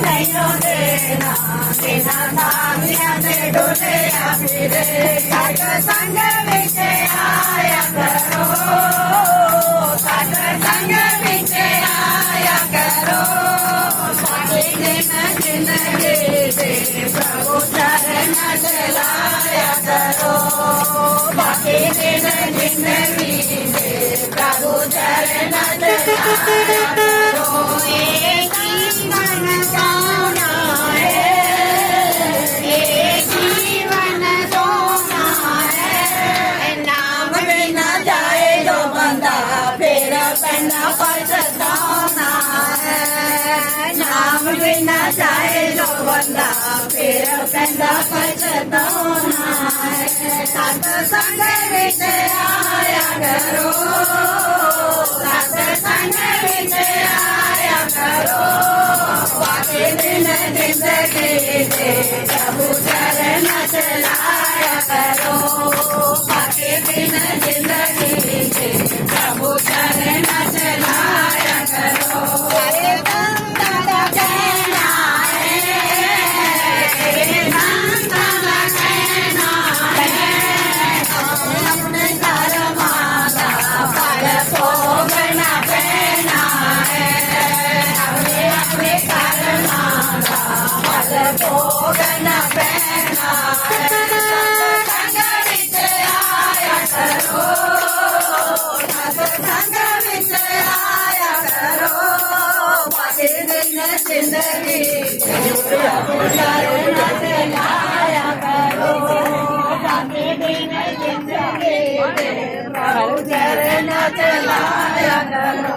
नहीं देना बिना तामिया से डोले फिरे सत्संग विच आया करो सत्संग विच आया करो सारी दिन जिंदगी दे प्रभु चरण चलाया करो बाकी दिन जिंदगी दे प्रभु चरण चलाया करो एक जीवन सोना है एक जीवन सोना है नाम बिना जाए जो बंदा फिर पैना पछताना है नाम बिना जाए जो बंदा फिर पैना पछताना है सत्संग विच आया करो सत्संग विच आया करो बाकी दिन जिंदगी दे प्रभु चरण चलाया करो बाकी दिन जिंदगी दे प्रभु चरण चलाया करो हरे बंदा का कहना है बंदा का कहना है अपने कर्मादा फल भोगना पैना है अपने कर्मादा फल भोगना पैना है सत्संग विच आया करो सत्संग विच आया करो बाकी दिन जिंदगी प्रभु चरण चलाया करो बाकी दिन जिंदगी प्रभु चरण चलाया करो